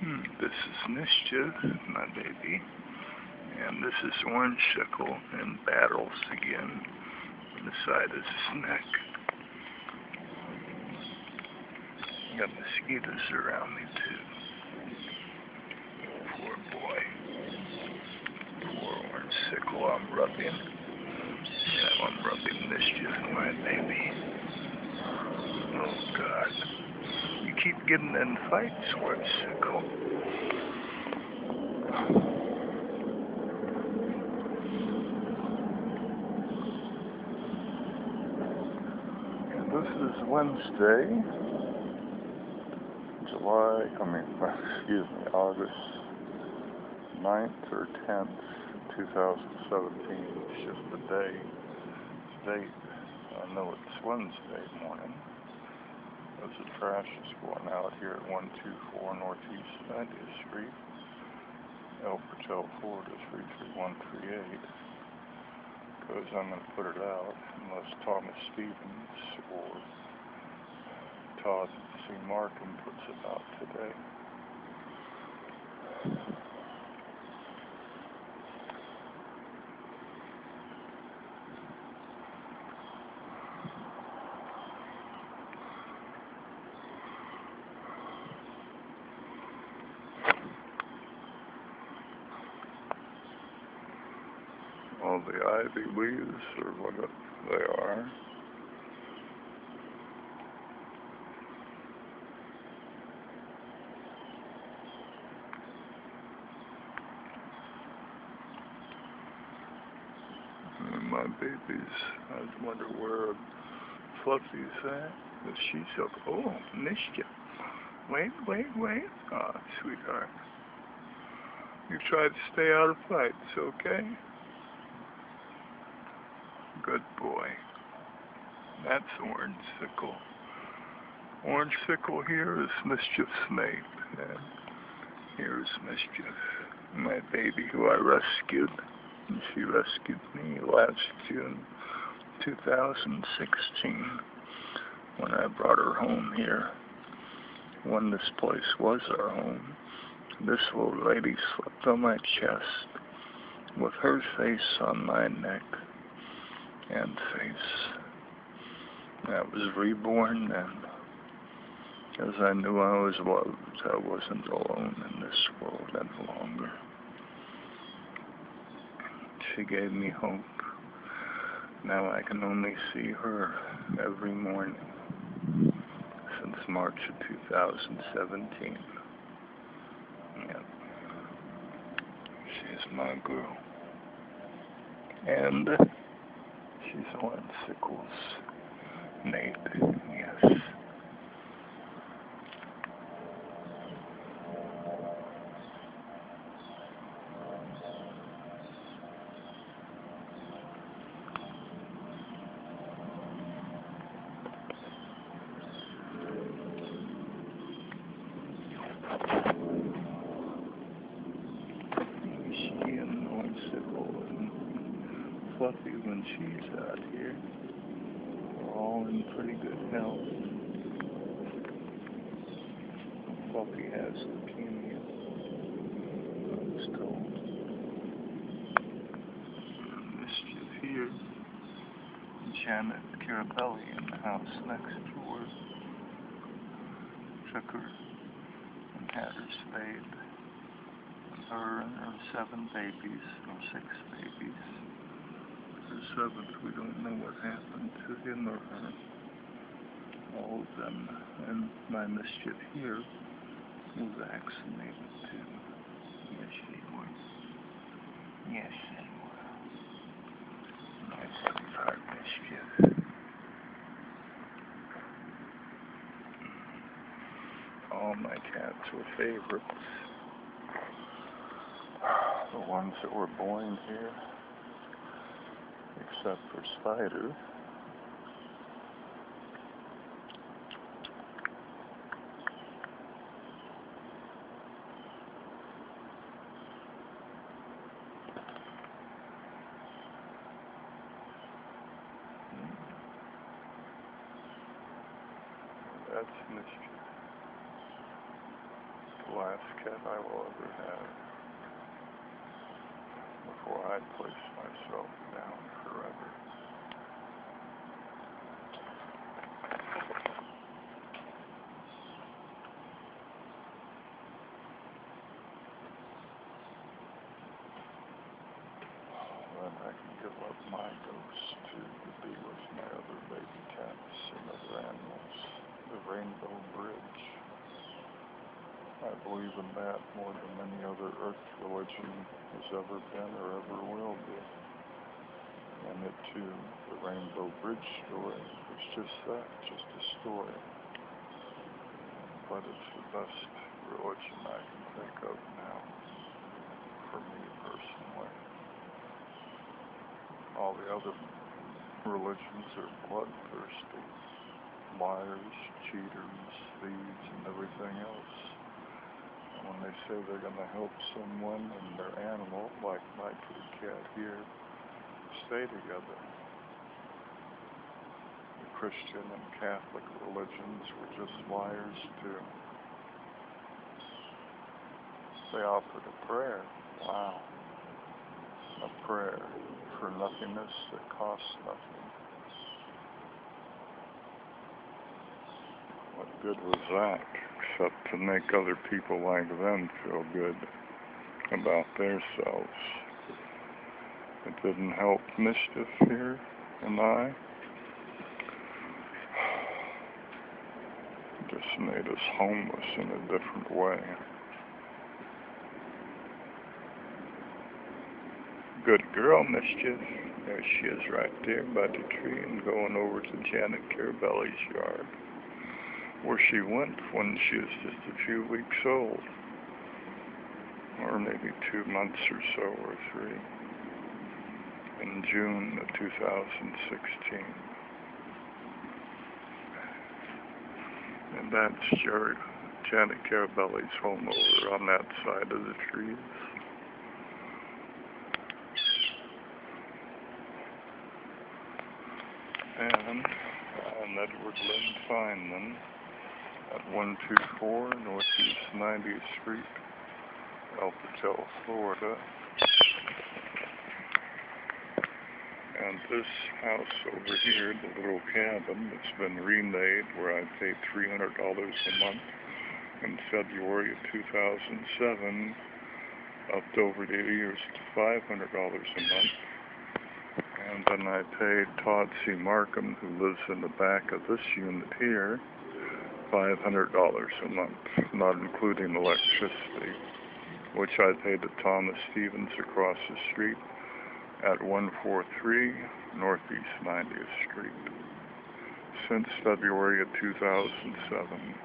This is Mischief, my baby, and this is Orange Sickle in battles again on the side of his neck. Got mosquitoes around me too. Poor boy. Poor Orange Sickle, I'm rubbing. Yeah, I'm rubbing Mischief, my baby. Oh God. You keep getting in fights, Orange Sickle. This is Wednesday, August 9th or 10th, 2017. It's just a date. I know it's Wednesday morning. There's a trash is going out here at 124 Northeast 90th Street, El Patel, Florida 33138. Because I'm going to put it out unless Thomas Stevens or Todd C. Markham puts it out today. All the ivy leaves, or what they are. And my babies, I wonder where Fluffy's at. But she's up. Oh, Mischief. Wait. Ah, sweetheart. You try to stay out of fights, okay? Good boy. That's Orange Sickle. Orange Sickle here is Mischief's mate. And here's Mischief, my baby who I rescued. And she rescued me last June 2016 when I brought her home here. When this place was our home, this little lady slept on my chest with her face on my neck and face. I was reborn then, as I knew I was loved. I wasn't alone in this world any longer. She gave me hope. Now I can only see her every morning since March of 2017. Yeah. She's my girl. And she's Orange Sickle's mate, yes. She and Orange Sickle and Fluffy, when she's out here, we're all in pretty good health. Fluffy has leukemia, I was told. Mischief here. Janet Carabelli in the house next door took her and had her spayed. Her and her 7 babies, or 6 babies. The 7th, we don't know what happened to him or her. All of them, and my Mischief here, were vaccinated too. Yes, they were. Yes, they were. My sweetheart Mischief. All my cats were favorites. The ones that were born here, except for Spider. That's Mischief. Why last cat I will ever have before I place myself down forever. Then I can give up my ghost to be with my other baby cats and other animals. The Rainbow Bridge. I believe in that more than any other earth religion has ever been or ever will be. And it too, the Rainbow Bridge story, is just that, just a story. But it's the best religion I can think of now, for me personally. All the other religions are bloodthirsty, liars, cheaters, thieves, and everything else. And when they say they're going to help someone and their animal, like my kitty cat here, stay together. The Christian and Catholic religions were just liars too. They offered a prayer. Wow. A prayer for nothingness that costs nothing. What good was that, except to make other people like them feel good about themselves? It didn't help Mischief here and I. Just made us homeless in a different way. Good girl, Mischief. There she is right there by the tree and going over to Janet Carabelli's yard, where she went when she was just a few weeks old, or maybe 2 months or so, or 3, in June of 2016. And that's Janet Carabelli's home over on that side of the trees. And I'm Edward Lynn Feynman at 124 Northeast 90th Street, El Patel, Florida. And this house over here, the little cabin, it's been remade where I paid $300 a month in February of 2007, upped over the years to $500 a month. And then I paid Todd C. Markham, who lives in the back of this unit here, $500 a month, not including electricity, which I paid to Thomas Stevens across the street at 143 Northeast 90th Street since February of 2007.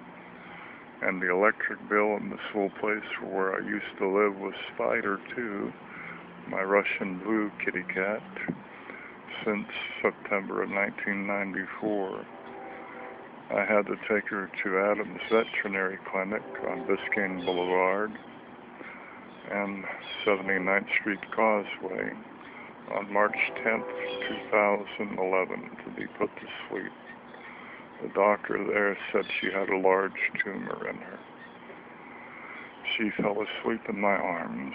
And the electric bill in this little place where I used to live was Spider 2, my Russian blue kitty cat, since September of 1994. I had to take her to Adams Veterinary Clinic on Biscayne Boulevard and 79th Street Causeway on March 10th, 2011 to be put to sleep. The doctor there said she had a large tumor in her. She fell asleep in my arms,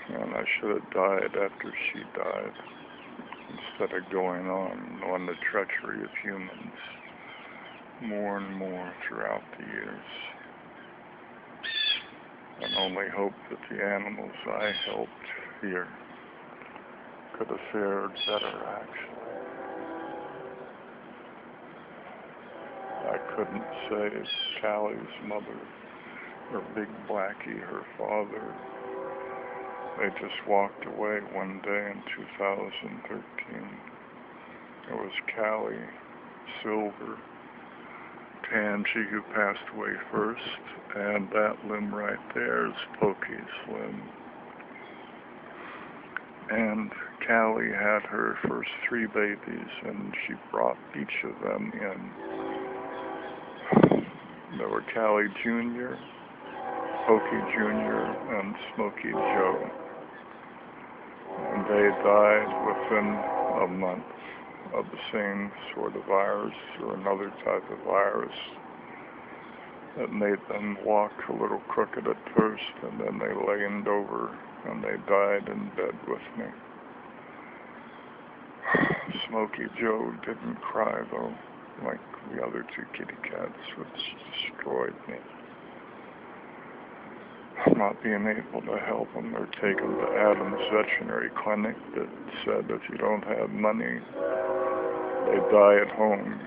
and I should have died after she died, instead of going on the treachery of humans more and more throughout the years. And only hope that the animals I helped here could have fared better, actually. I couldn't save Callie's mother, or Big Blackie, her father. They just walked away one day in 2013. It was Callie, Silver, Tangy, who passed away first, and that limb right there is Pokey's limb. And Callie had her first 3 babies, and she brought each of them in. There were Callie Jr., Pokey Jr., and Smokey Joe. And they died within a month of the same sort of virus or another type of virus that made them walk a little crooked at first, and then they leaned over and they died in bed with me. Smokey Joe didn't cry though, like the other two kitty cats, which destroyed me. Not being able to help them or take them to Adam's veterinary clinic that said if you don't have money, they die at home.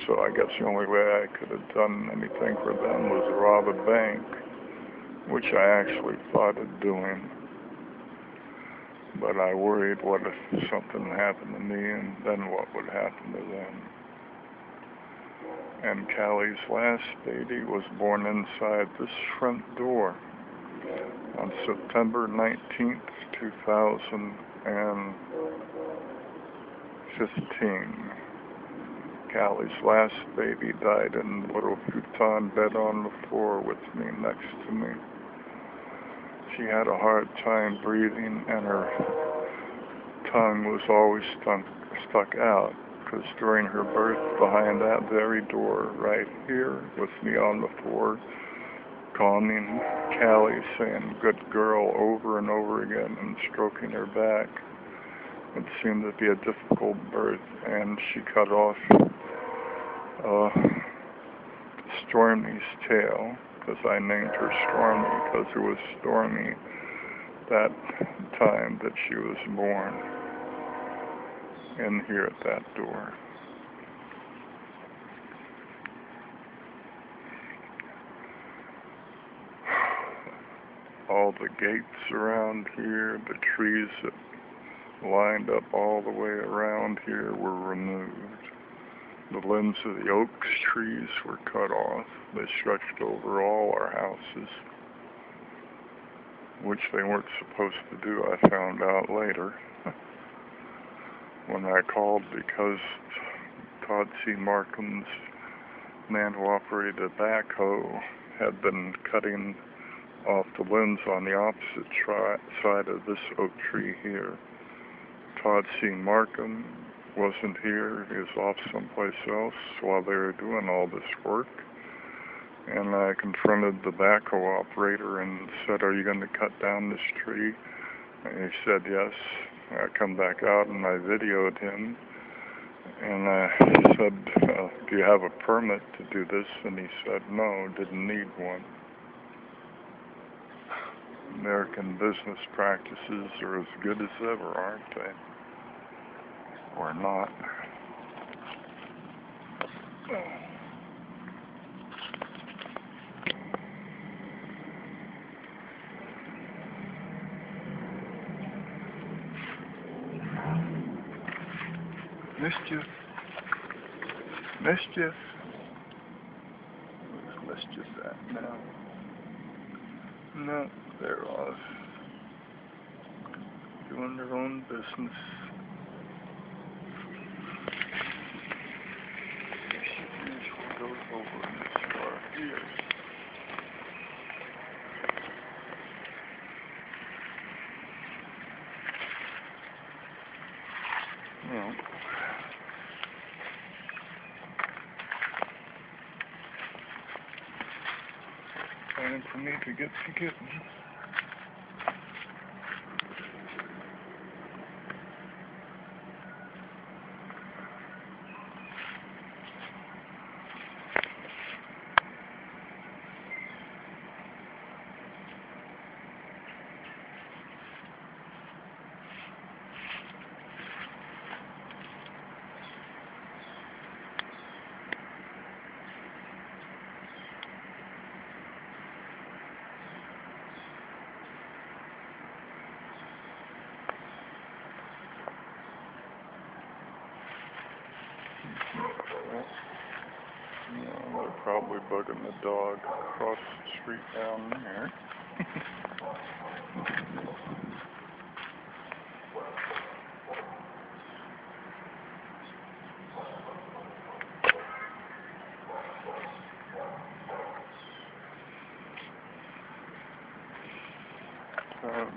So I guess the only way I could have done anything for them was rob a bank, which I actually thought of doing. But I worried, what if something happened to me, and then what would happen to them? And Callie's last baby was born inside this front door on September 19th, 2015. Callie's last baby died in the little futon bed on the floor with me, next to me. She had a hard time breathing, and her tongue was always stuck out, because during her birth, behind that very door right here, with me on the floor, calming Callie, saying "good girl" over and over again and stroking her back, it seemed to be a difficult birth, and she cut off Stormy's tail, because I named her Stormy, because it was stormy that time that she was born, in here at that door. All the gates around here, the trees that lined up all the way around here were removed. The limbs of the oak trees were cut off. They stretched over all our houses, which they weren't supposed to do, I found out later. When I called, because Todd C. Markham's man who operated a backhoe had been cutting off the limbs on the opposite side of this oak tree here. Todd C. Markham wasn't here. He was off someplace else while they were doing all this work. And I confronted the backhoe operator and said, "Are you going to cut down this tree?" And he said yes. I come back out and I videoed him. And I said, "Do you have a permit to do this?" And he said no, didn't need one. American business practices are as good as ever, aren't they? Or not. Mischief. Mischief. Where's Mischief at now? No, they're off. Doing their own business. She usually goes over in this car here. Yeah. Time for me to get to kitten. No, they're probably bugging the dog across the street down there.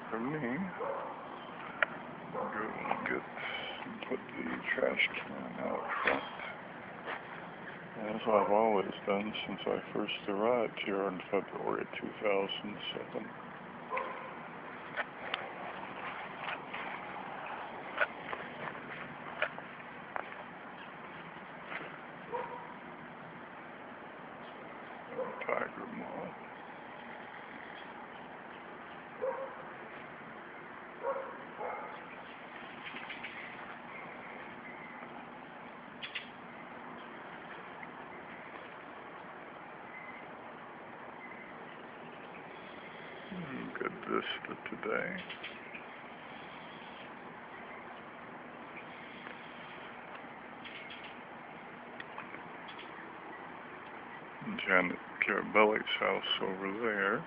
For me, go and put the trash can out front. as I've always done since I first arrived here in February 2007. Tiger moth. Good vista today. Janet Carabelli's house over there.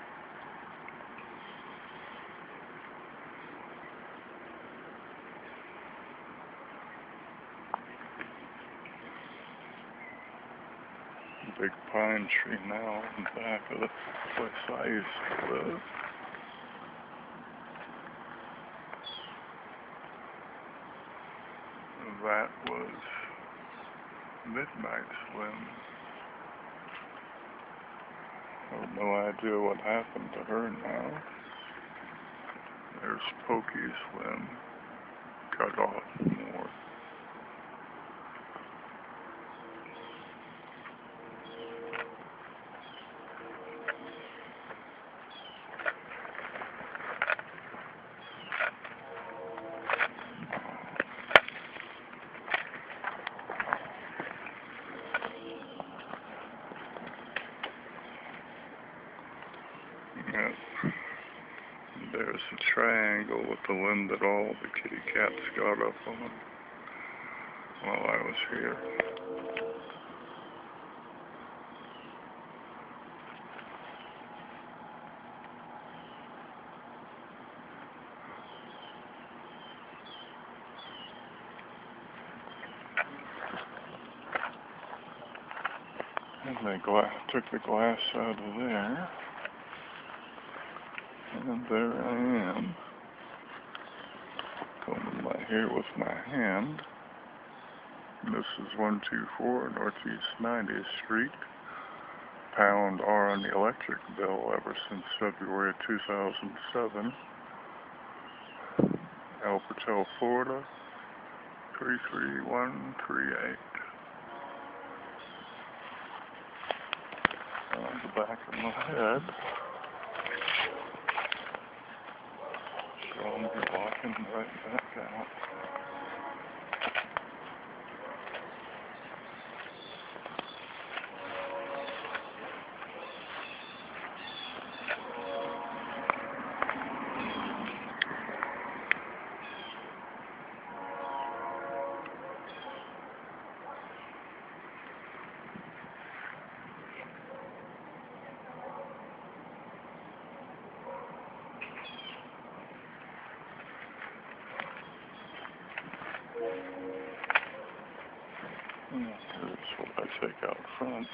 Big pine tree now in the back of the place I used to live. That was Midnight Slim. I have no idea what happened to her now. There's Pokey Slim, cut off more. Yeah. There's a triangle with the limb that all the kitty cats got up on while I was here. And they took the glass out of there. And there I am, combing my hair with my hand. This is 124 Northeast 90th Street. Pound R on the electric bill ever since February 2007. El Patel, Florida, 33138. On the back of my head. So I'll be walking right back out. Here's what I take out front.